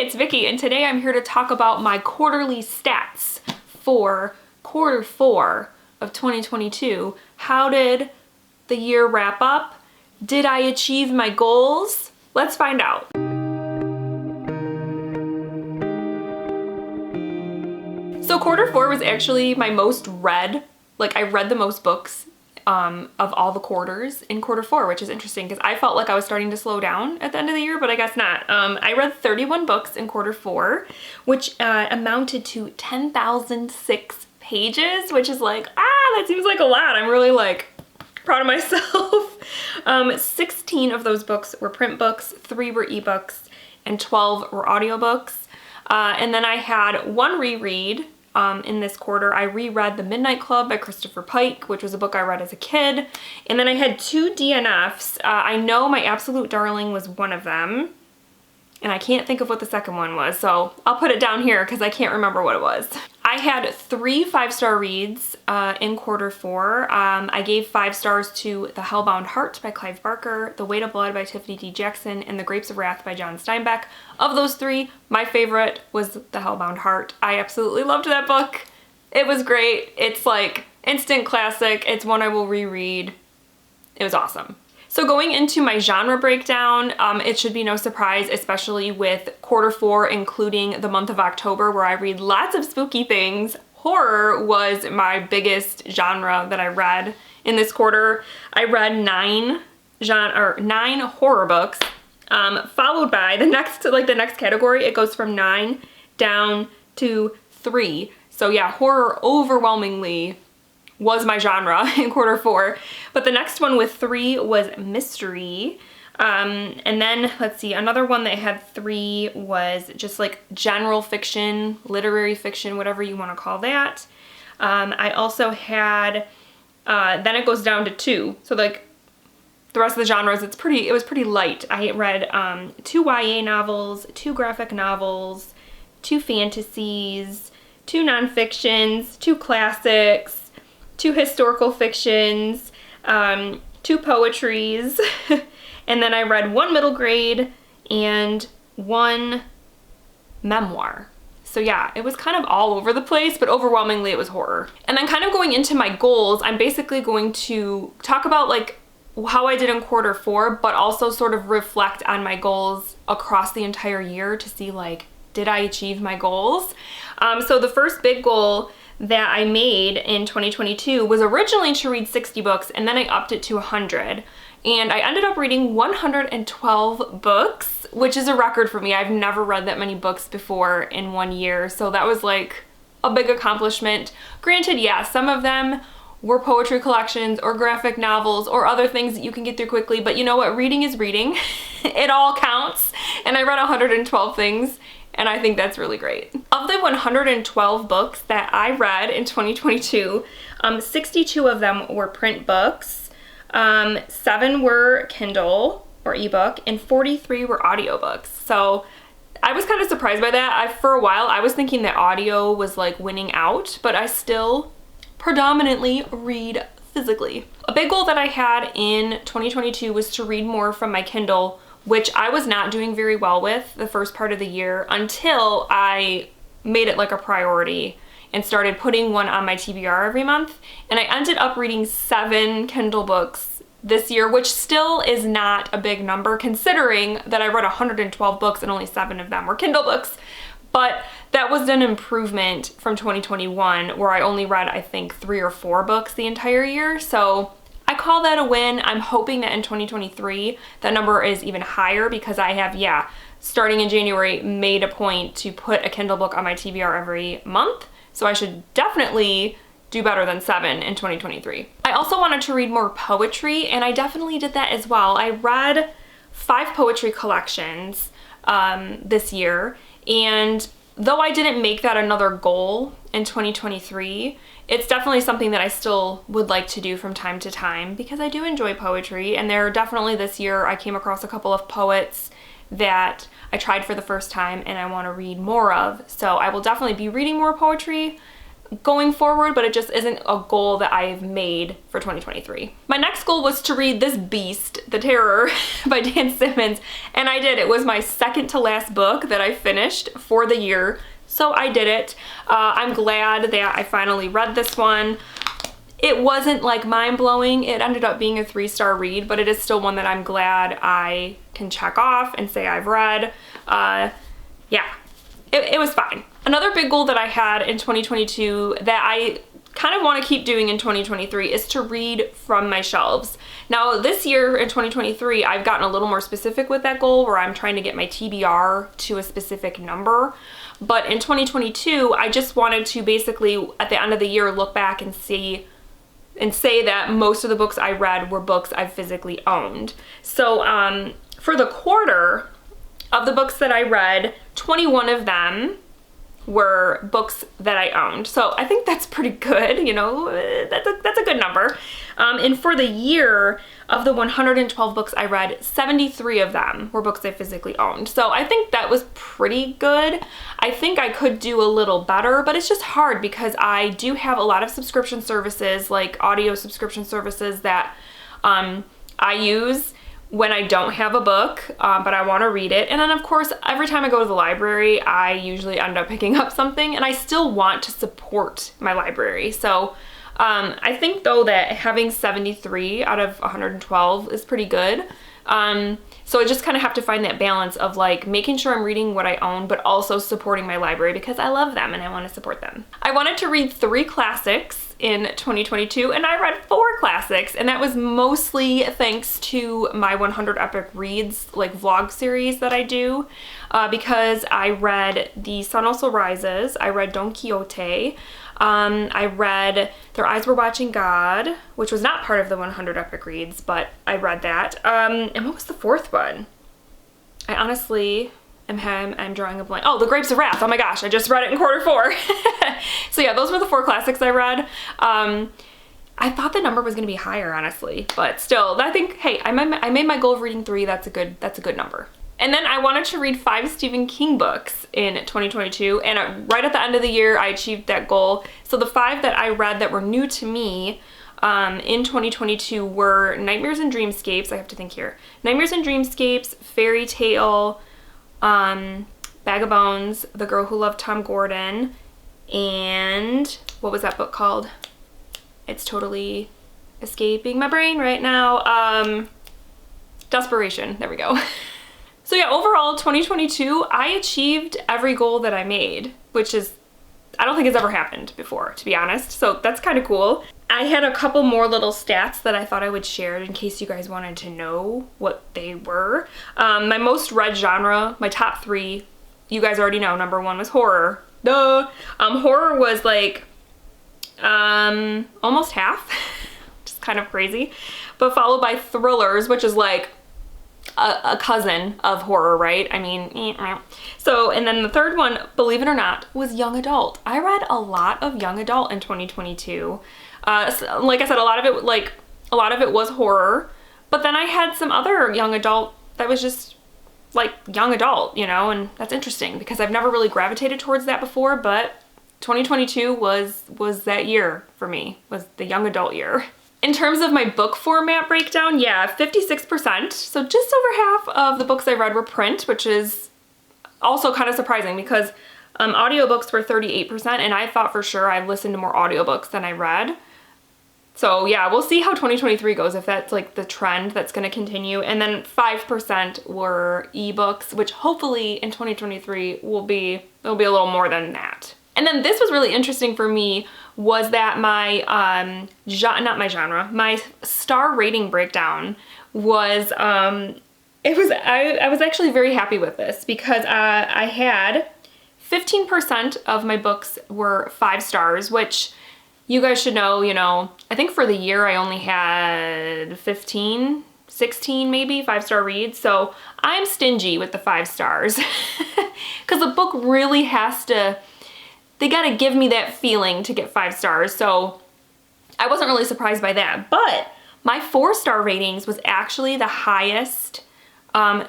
it's Vicky, and today I'm here to talk about my quarterly stats for quarter 4 of 2022. How did the year wrap up? Did I achieve my goals? Let's find out. So quarter 4 was actually my most read. Like, I read the most books of all the quarters in quarter 4, which is interesting because I felt like I was starting to slow down at the end of the year, but I guess not. I read 31 books in quarter 4, which amounted to 10,006 pages, which is like, that seems like a lot. I'm really like proud of myself. 16 of those books were print books, 3 were ebooks, and 12 were audiobooks. And then I had one reread. In this quarter, I reread The Midnight Club by Christopher Pike, which was a book I read as a kid. And then I had 2 DNFs. I know My Absolute Darling was one of them, and I can't think of what the second one was, so I'll put it down here because I can't remember what it was. I had 3 5-star reads in quarter 4. I gave 5 stars to The Hellbound Heart by Clive Barker, The Weight of Blood by Tiffany D. Jackson, and The Grapes of Wrath by John Steinbeck. Of those 3, my favorite was The Hellbound Heart. I absolutely loved that book. It was great. It's like instant classic. It's one I will reread. It was awesome. So going into my genre breakdown, it should be no surprise, especially with quarter 4, including the month of October, where I read lots of spooky things. Horror was my biggest genre that I read in this quarter. I read 9 horror books, followed by the next category. It goes from 9 down to 3. So yeah, horror overwhelmingly was my genre in quarter 4. But the next one with 3 was mystery. And then, let's see, another one that had 3 was just like general fiction, literary fiction, whatever you want to call that. I also had, then it goes down to 2. So like the rest of the genres, it was pretty light. I read 2 YA novels, 2 graphic novels, 2 fantasies, 2 nonfictions, 2 classics, 2 historical fictions, 2 poetries, and then I read 1 middle grade and 1 memoir. So yeah, it was kind of all over the place, but overwhelmingly it was horror. And then kind of going into my goals, I'm basically going to talk about like how I did in quarter 4, but also sort of reflect on my goals across the entire year to see like, did I achieve my goals? So the first big goal that I made in 2022 was originally to read 60 books, and then I upped it to 100. And I ended up reading 112 books, which is a record for me. I've never read that many books before in 1 year, so that was like a big accomplishment. Granted, yeah, some of them were poetry collections or graphic novels or other things that you can get through quickly, but you know what? Reading is reading. It all counts. And I read 112 things, and I think that's really great. Of the 112 books that I read in 2022, 62 of them were print books, 7 were Kindle or ebook, and 43 were audiobooks. So I was kind of surprised by that. For a while, I was thinking that audio was like winning out, but I still predominantly read physically. A big goal that I had in 2022 was to read more from my Kindle, which I was not doing very well with the first part of the year until I made it like a priority and started putting one on my TBR every month. And I ended up reading 7 Kindle books this year, which still is not a big number considering that I read 112 books and only 7 of them were Kindle books. But that was an improvement from 2021 where I only read, I think, 3 or 4 books the entire year. So I call that a win. I'm hoping that in 2023, that number is even higher because I have, starting in January, made a point to put a Kindle book on my TBR every month. So I should definitely do better than 7 in 2023. I also wanted to read more poetry, and I definitely did that as well. I read 5 poetry collections this year, and though I didn't make that another goal in 2023, it's definitely something that I still would like to do from time to time because I do enjoy poetry. And there definitely this year I came across a couple of poets that I tried for the first time and I want to read more of. So I will definitely be reading more poetry going forward, but it just isn't a goal that I've made for 2023. My next goal was to read this beast, The Terror by Dan Simmons, and I did. It was my second to last book that I finished for the year, so I did it. I'm glad that I finally read this one. It wasn't like mind-blowing. It ended up being a 3-star read, but it is still one that I'm glad I can check off and say I've read. Yeah, it was fine. Another big goal that I had in 2022 that I kind of want to keep doing in 2023 is to read from my shelves. Now this year in 2023, I've gotten a little more specific with that goal where I'm trying to get my TBR to a specific number. But in 2022, I just wanted to basically at the end of the year look back and say that most of the books I read were books I physically owned. So for the quarter of the books that I read, 21 of them were books that I owned. So I think that's pretty good, you know, that's a good number. And for the year, of the 112 books I read, 73 of them were books I physically owned. So I think that was pretty good. I think I could do a little better, but it's just hard because I do have a lot of subscription services, like audio subscription services that I use when I don't have a book, but I want to read it. And then of course, every time I go to the library, I usually end up picking up something, and I still want to support my library. So I think though that having 73 out of 112 is pretty good. So I just kind of have to find that balance of like making sure I'm reading what I own, but also supporting my library because I love them and I want to support them. I wanted to read 3 classics in 2022, and I read 4 classics, and that was mostly thanks to my 100 Epic Reads like vlog series that I do, because I read The Sun Also Rises, I read Don Quixote, I read Their Eyes Were Watching God, which was not part of the 100 Epic Reads, but I read that. And what was the 4th one? I honestly I'm drawing a blank. Oh, The Grapes of Wrath. Oh my gosh, I just read it in quarter 4. So yeah, those were the 4 classics I read. I thought the number was going to be higher, honestly, but still, I think, hey, I made my goal of reading 3. That's a good number. And then I wanted to read 5 Stephen King books in 2022, and right at the end of the year, I achieved that goal. So the 5 that I read that were new to me in 2022 were Nightmares and Dreamscapes. I have to think here. Nightmares and Dreamscapes, Fairy Tale, Bag of Bones, The Girl Who Loved Tom Gordon, and what was that book called? It's totally escaping my brain right now. Desperation. There we go. So yeah, overall 2022, I achieved every goal that I made, which is, I don't think it's ever happened before, to be honest. So that's kind of cool. I had a couple more little stats that I thought I would share in case you guys wanted to know what they were. My most read genre, my top 3, you guys already know. Number 1 was horror. Duh. Horror was like almost half, which is kind of crazy. But followed by thrillers, which is like a cousin of horror, right? I mean, so, and then the 3rd one, believe it or not, was young adult. I read a lot of young adult in 2022. So, like I said, a lot of it was horror, but then I had some other young adult that was just like young adult, you know, and that's interesting because I've never really gravitated towards that before, but 2022 was that year for me, was the young adult year. In terms of my book format breakdown, yeah, 56%. So just over half of the books I read were print, which is also kind of surprising because audiobooks were 38%, and I thought for sure I'd listened to more audiobooks than I read. So yeah, we'll see how 2023 goes, if that's like the trend that's going to continue. And then 5% were ebooks, which hopefully in 2023 it'll be a little more than that. And then this was really interesting for me, was that my, my star rating breakdown was, I was actually very happy with this because I had 15% of my books were 5 stars, which you guys should know, you know, I think for the year I only had 16 maybe 5-star reads. So I'm stingy with the 5 stars because the book really has to, they gotta give me that feeling to get 5 stars. So I wasn't really surprised by that, but my 4-star ratings was actually the highest of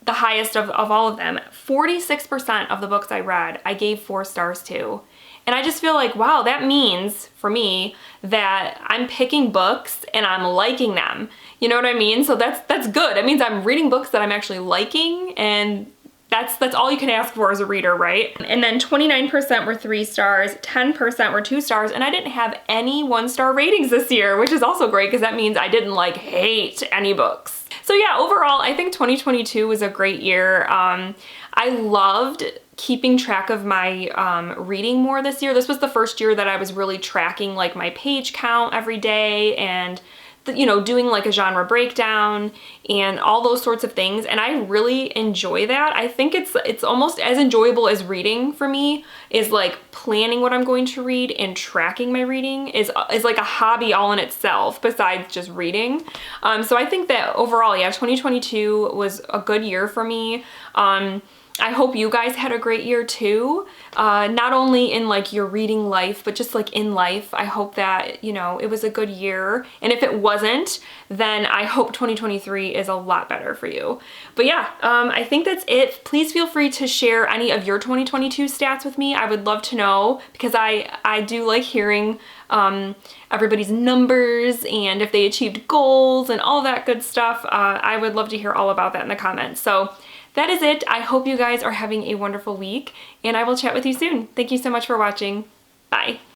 all of them. 46% of the books I read, I gave 4 stars to. And I just feel like, wow, that means for me that I'm picking books and I'm liking them. You know what I mean? So that's good. It means I'm reading books that I'm actually liking, and that's all you can ask for as a reader, right? And then 29% were 3 stars, 10% were 2 stars, and I didn't have any 1-star ratings this year, which is also great because that means I didn't like hate any books. So yeah, overall, I think 2022 was a great year. I loved keeping track of my reading more this year. This was the first year that I was really tracking like my page count every day and you know, doing like a genre breakdown and all those sorts of things, and I really enjoy that. I think it's almost as enjoyable as reading for me, is like planning what I'm going to read and tracking my reading is like a hobby all in itself besides just reading. So I think that overall, yeah, 2022 was a good year for me. I hope you guys had a great year too. Not only in like your reading life, but just like in life. I hope that, you know, it was a good year. And if it wasn't, then I hope 2023 is a lot better for you. But yeah, I think that's it. Please feel free to share any of your 2022 stats with me. I would love to know, because I do like hearing everybody's numbers and if they achieved goals and all that good stuff. I would love to hear all about that in the comments. So that is it. I hope you guys are having a wonderful week, and I will chat with you soon. Thank you so much for watching. Bye.